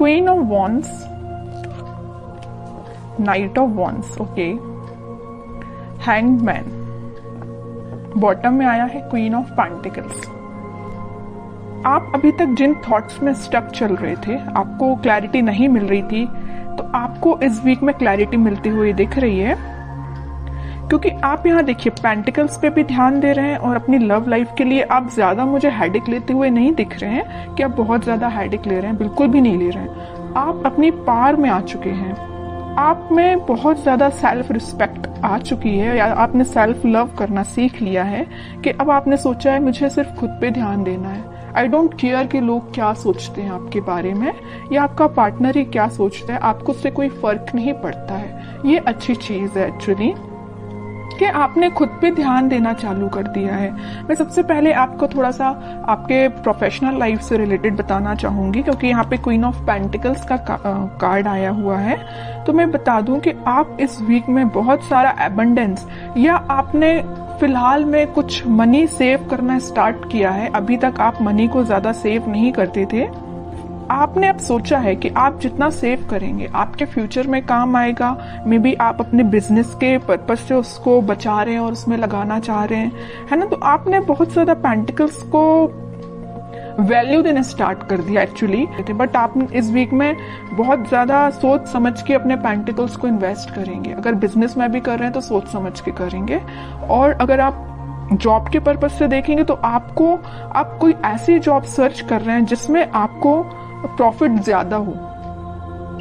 Queen of wands, night of wands, okay, hanged man, bottom में आया है queen of pentacles. आप अभी तक जिन थॉट्स में स्टक चल रहे थे, आपको क्लैरिटी नहीं मिल रही थी, तो आपको इस वीक में क्लैरिटी मिलती हुई दिख रही है, क्योंकि आप यहाँ देखिए पेंटिकल्स पे भी ध्यान दे रहे हैं और अपनी लव लाइफ के लिए आप ज्यादा मुझे हेडेक लेते हुए नहीं दिख रहे हैं कि आप बहुत ज्यादा हेडेक ले रहे हैं, बिल्कुल भी नहीं ले रहे हैं। आप अपनी पार में आ चुके हैं, आप में बहुत ज्यादा सेल्फ रिस्पेक्ट आ चुकी है, या आपने सेल्फ लव करना सीख लिया है कि अब आपने सोचा है मुझे सिर्फ खुद पे ध्यान देना है। आई डोंट केयर कि लोग क्या सोचते हैं आपके बारे में, या आपका पार्टनर ही क्या सोचता है, आपको उससे कोई फर्क नहीं पड़ता है। ये अच्छी चीज है एक्चुअली कि आपने खुद पे ध्यान देना चालू कर दिया है। मैं सबसे पहले आपको थोड़ा सा आपके प्रोफेशनल लाइफ से रिलेटेड बताना चाहूंगी, क्योंकि यहाँ पे क्वीन ऑफ पेंटिकल्स का कार्ड आया हुआ है। तो मैं बता दूं कि आप इस वीक में बहुत सारा एबंडेंस, या आपने फिलहाल में कुछ मनी सेव करना स्टार्ट किया है। अभी तक आप मनी को ज्यादा सेव नहीं करते थे, आपने अब सोचा है कि आप जितना सेव करेंगे आपके फ्यूचर में काम आएगा। मे बी आप अपने बिजनेस के पर्पज से उसको बचा रहे हैं और उसमें लगाना चाह रहे हैं, है ना। तो आपने बहुत ज्यादा पेंटिकल्स को वैल्यू देना स्टार्ट कर दिया एक्चुअली, बट आप इस वीक में बहुत ज्यादा सोच समझ के अपने पेंटिकल्स को इन्वेस्ट करेंगे। अगर बिजनेस में भी कर रहे हैं तो सोच समझ के करेंगे, और अगर आप जॉब के पर्पज से देखेंगे तो आप कोई ऐसी जॉब सर्च कर रहे हैं जिसमें आपको प्रॉफिट ज्यादा हो,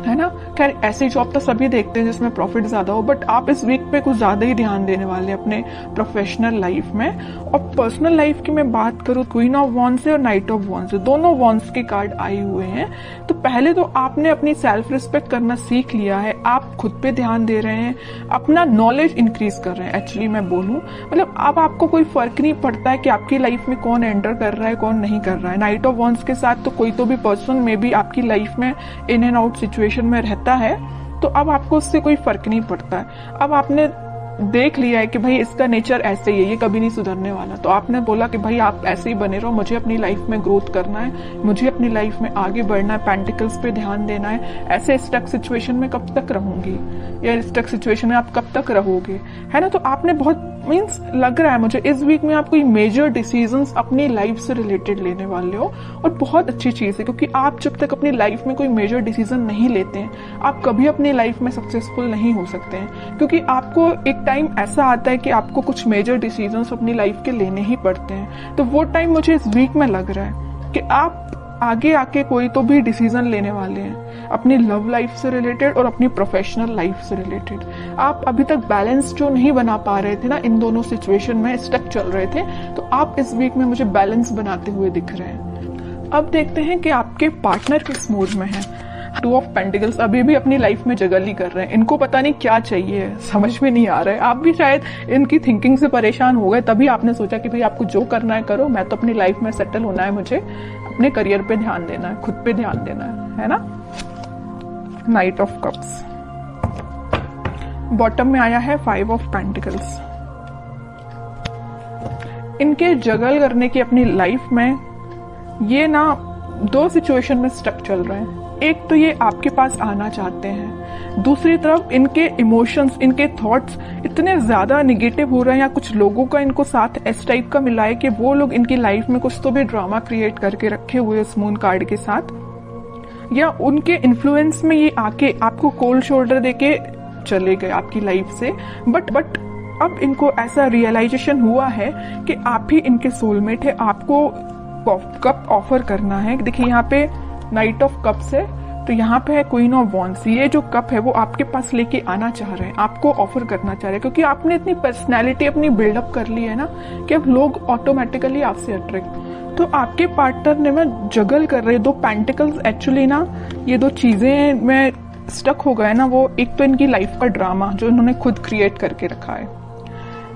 है ना। खैर ऐसी जॉब तो सभी देखते हैं जिसमें प्रॉफिट ज्यादा हो, बट आप इस वीक पे कुछ ज्यादा ही ध्यान देने वाले हैं अपने प्रोफेशनल लाइफ में। और पर्सनल लाइफ की मैं बात करूँ, क्वीन ऑफ वॉन्ड्स और नाइट ऑफ वॉन्ड्स, दोनों वॉन्ड्स के कार्ड आए हुए हैं। तो पहले तो आपने अपनी सेल्फ रिस्पेक्ट करना सीख लिया है, आप खुद पे ध्यान दे रहे हैं, अपना नॉलेज इंक्रीज कर रहे हैं। एक्चुअली मैं बोलूं, मतलब अब आपको कोई फर्क नहीं पड़ता है कि आपकी लाइफ में कौन एंटर कर रहा है कौन नहीं कर रहा है। नाइट ऑफ वॉन्ड्स के साथ तो कोई तो भी पर्सन में भी आपकी लाइफ में इन एंड आउट सिचुएशन में रहता है, तो अब आपको उससे कोई फर्क नहीं पड़ता है। अब आपने देख लिया है कि भाई इसका नेचर ऐसे ही है, ये कभी नहीं सुधरने वाला, तो आपने बोला कि भाई आप ऐसे ही बने रहो, मुझे अपनी लाइफ में ग्रोथ करना है, मुझे अपनी लाइफ में आगे बढ़ना है, पेंटिकल्स पे ध्यान देना है। ऐसे स्टक सिचुएशन में कब तक रहूंगी, या स्टक सिचुएशन में आप कब तक रहोगे, है ना। तो आपने बहुत मीन्स लग रहा है मुझे इस वीक में आप कोई मेजर डिसीजंस अपनी लाइफ से रिलेटेड लेने वाले हो, और बहुत अच्छी चीज है, क्योंकि आप जब तक अपनी लाइफ में कोई मेजर डिसीजन नहीं लेते हैं आप कभी अपनी लाइफ में सक्सेसफुल नहीं हो सकते हैं। क्योंकि आपको एक टाइम ऐसा आता है कि आपको कुछ मेजर डिसीजंस अपनी लाइफ के लेने ही पड़ते हैं। तो वो टाइम मुझे इस वीक में लग रहा है कि आप आगे आके कोई तो भी डिसीजन लेने वाले हैं अपनी लव लाइफ से रिलेटेड और अपनी प्रोफेशनल लाइफ से रिलेटेड। आप अभी तक बैलेंस जो नहीं बना पा रहे थे ना, इन दोनों सिचुएशन में स्टक चल रहे थे, तो आप इस वीक में मुझे बैलेंस बनाते हुए दिख रहे हैं। अब देखते हैं कि आपके पार्टनर किस मूड में है। टू ऑफ पेंटिकल्स अभी भी अपनी लाइफ में जगल ही कर रहे हैं, इनको पता नहीं क्या चाहिए, समझ में नहीं आ रहा है। आप भी शायद इनकी थिंकिंग से परेशान हो गए, तभी आपने सोचा कि भाई आपको जो करना है करो, मैं तो अपनी लाइफ में सेटल होना है, मुझे अपने करियर पे ध्यान देना है, खुद पे ध्यान देना है ना। नाइट ऑफ कप्स, बॉटम में आया है 5 ऑफ पेंटिकल्स। इनके जगल करने की अपनी लाइफ में ये ना 2 सिचुएशन में स्टक चल रहे हैं। एक तो ये आपके पास आना चाहते हैं, दूसरी तरफ इनके इमोशंस, इनके थॉट्स इतने ज्यादा निगेटिव हो रहे हैं, या कुछ लोगों का इनको साथ इस टाइप का मिला है कि वो लोग इनकी लाइफ में कुछ तो भी ड्रामा क्रिएट करके रखे हुए इस मून कार्ड के साथ, या उनके इन्फ्लुएंस में ये आके आपको कोल्ड शोल्डर देके चले गए आपकी लाइफ से। बट अब इनको ऐसा रियलाइजेशन हुआ है कि आप ही इनके सोलमेट है, आपको कप ऑफर करना है। देखिए यहाँ पे नाइट ऑफ कप्स है, तो यहाँ पे है क्वीन ऑफ वॉन्ड्स। ये जो कप है वो आपके पास लेके आना चाह रहे हैं, आपको ऑफर करना चाह रहे हैं, क्योंकि आपने इतनी पर्सनैलिटी अपनी बिल्डअप कर ली है ना कि अब लोग ऑटोमेटिकली आपसे अट्रैक्ट। तो आपके पार्टनर ने में जगल कर रहे 2 पेंटिकल्स। एक्चुअली ना ये 2 चीजें में स्टक हो गए ना, वो एक तो इनकी लाइफ का ड्रामा जो इन्होंने खुद क्रिएट करके रखा है।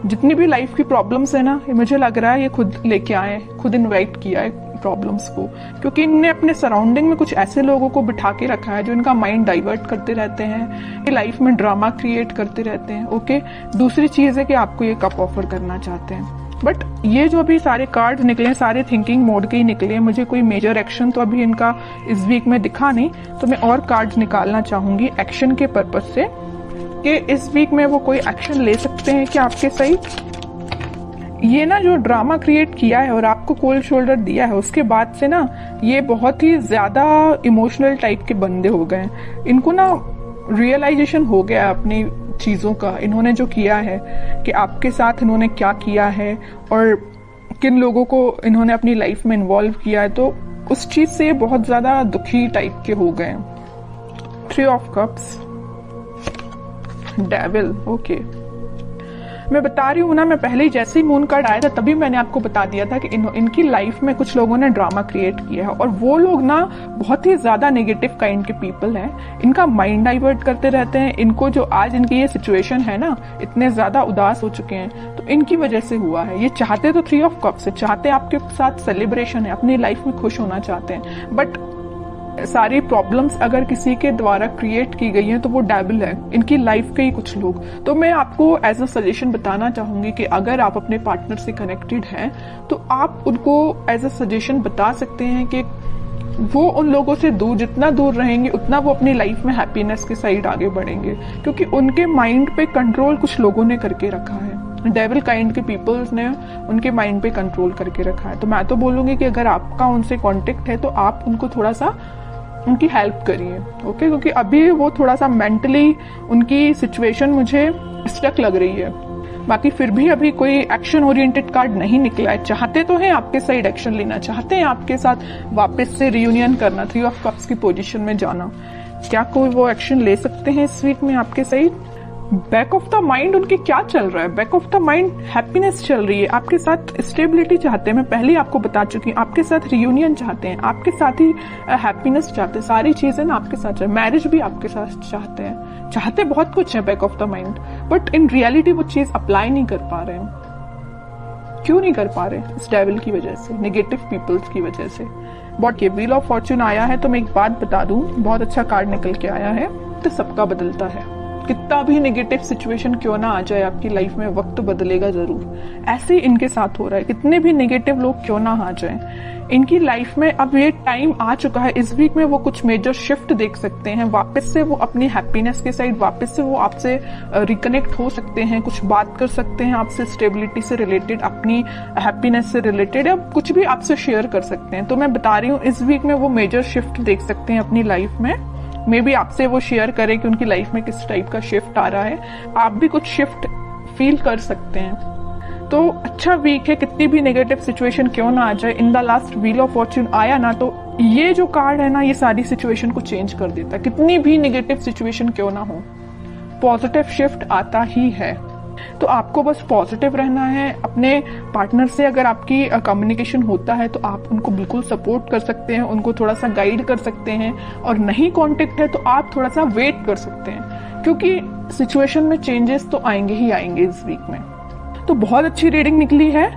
जितनी भी लाइफ की प्रॉब्लम्स है ना, मुझे लग रहा है ये खुद लेके आए, खुद इन्वाइट किया है प्रॉब्लम्स को, क्योंकि इनने अपने सराउंडिंग में कुछ ऐसे लोगों को बिठा के रखा है जो इनका माइंड डाइवर्ट करते रहते हैं, लाइफ में ड्रामा क्रिएट करते रहते हैं। ओके, दूसरी चीज है कि आपको ये कप ऑफर करना चाहते हैं। बट ये जो अभी सारे कार्ड निकले सारे थिंकिंग मोड के ही निकले, मुझे कोई मेजर एक्शन तो अभी इनका इस वीक में दिखा नहीं, तो मैं और कार्ड्स निकालना चाहूंगी एक्शन के पर्पज से कि इस वीक में वो कोई एक्शन ले सकते हैं क्या आपके सही। ये ना जो ड्रामा क्रिएट किया है और आपको कोल्ड शोल्डर दिया है, उसके बाद से ना ये बहुत ही ज्यादा इमोशनल टाइप के बंदे हो गए हैं। इनको ना रियलाइजेशन हो गया अपनी चीजों का, इन्होंने जो किया है कि आपके साथ इन्होंने क्या किया है और किन लोगों को इन्होंने अपनी लाइफ में इन्वॉल्व किया है, तो उस चीज से बहुत ज्यादा दुखी टाइप के हो गए। 3 ऑफ कप्स, डेविल, ओके। मैं बता रही हूँ ना, मैं पहले ही जैसे ही मून कार्ड आया था तभी मैंने आपको बता दिया था कि इनकी लाइफ में कुछ लोगों ने ड्रामा क्रिएट किया है और वो लोग ना बहुत ही ज्यादा नेगेटिव काइंड के पीपल हैं। इनका माइंड डाइवर्ट करते रहते हैं। इनको जो आज इनकी ये सिचुएशन है ना, इतने ज्यादा उदास हो चुके हैं तो इनकी वजह से हुआ है। ये चाहते तो 3 ऑफ कप्स है, चाहते आपके साथ सेलिब्रेशन है, अपनी लाइफ में खुश होना चाहते हैं, बट सारी प्रॉब्लम्स अगर किसी के द्वारा क्रिएट की गई हैं तो वो डेविल है, इनकी लाइफ के ही कुछ लोग। तो मैं आपको एज अ सजेशन बताना चाहूंगी कि अगर आप अपने पार्टनर से कनेक्टेड हैं तो आप उनको एज अ सजेशन बता सकते हैं कि वो उन लोगों से दूर, जितना दूर रहेंगे उतना वो अपनी लाइफ में हैप्पीनेस के साइड आगे बढ़ेंगे, क्योंकि उनके माइंड पे कंट्रोल कुछ लोगों ने करके रखा है। डेविल काइंड के पीपल्स ने उनके माइंड पे कंट्रोल करके रखा है। तो मैं तो बोलूंगी कि अगर आपका उनसे कांटेक्ट है तो आप उनको थोड़ा सा उनकी हेल्प करिए, ओके, क्योंकि अभी वो थोड़ा सा मेंटली उनकी सिचुएशन मुझे स्टक लग रही है। बाकी फिर भी अभी कोई एक्शन ओरिएंटेड कार्ड नहीं निकला है। चाहते तो हैं आपके साइड एक्शन लेना, चाहते हैं आपके साथ वापस से रियूनियन करना, 3 ऑफ कप्स की पोजीशन में जाना। क्या कोई वो एक्शन ले सकते हैं इस वीक में आपके side? Back of the mind उनके क्या चल रहा है? Back of the mind happiness चल रही है, आपके साथ स्टेबिलिटी चाहते हैं। मैं पहले ही आपको बता चुकी हूँ, आपके साथ रियूनियन चाहते हैं, आपके साथ ही हैप्पीनेस चाहते हैं, सारी चीजें ना आपके साथ, मैरिज भी आपके साथ चाहते हैं, चाहते बहुत कुछ है back of the mind, but in reality वो चीज अप्लाई नहीं कर पा रहे हैं। क्यों नहीं कर पा रहे? इस डेविल की वजह से, नेगेटिव पीपल्स की वजह से। बट ये व्हील ऑफ फॉर्च्यून आया है तो मैं एक बात बता दूं, बहुत अच्छा कार्ड निकल के आया है। तो सबका बदलता है, कितना भी नेगेटिव सिचुएशन क्यों ना आ जाए आपकी लाइफ में, वक्त बदलेगा जरूर। ऐसे ही इनके साथ हो रहा है, कितने भी नेगेटिव लोग क्यों ना आ जाए इनकी लाइफ में, अब ये टाइम आ चुका है। इस वीक में वो कुछ मेजर शिफ्ट देख सकते हैं, वापस से वो अपनी हैप्पीनेस के साइड, वापस से वो आपसे रिकनेक्ट हो सकते हैं, कुछ बात कर सकते हैं आपसे स्टेबिलिटी से रिलेटेड, अपनी हैप्पीनेस से रिलेटेड, या कुछ भी आपसे शेयर कर सकते हैं। तो मैं बता रही हूँ इस वीक में वो मेजर शिफ्ट देख सकते हैं अपनी लाइफ में। मे बी आपसे वो शेयर करें कि उनकी लाइफ में किस टाइप का शिफ्ट आ रहा है, आप भी कुछ शिफ्ट फील कर सकते हैं। तो अच्छा वीक है, कितनी भी नेगेटिव सिचुएशन क्यों ना आ जाए। In the last wheel of Fortune आया ना, तो ये जो कार्ड है ना, ये सारी सिचुएशन को चेंज कर देता है। कितनी भी नेगेटिव सिचुएशन क्यों ना हो, पॉजिटिव शिफ्ट आता ही है। तो आपको बस पॉजिटिव रहना है। अपने पार्टनर से अगर आपकी कम्युनिकेशन होता है तो आप उनको बिल्कुल सपोर्ट कर सकते हैं, उनको थोड़ा सा गाइड कर सकते हैं, और नहीं कांटेक्ट है तो आप थोड़ा सा वेट कर सकते हैं, क्योंकि सिचुएशन में चेंजेस तो आएंगे ही आएंगे इस वीक में। तो बहुत अच्छी रीडिंग निकली है।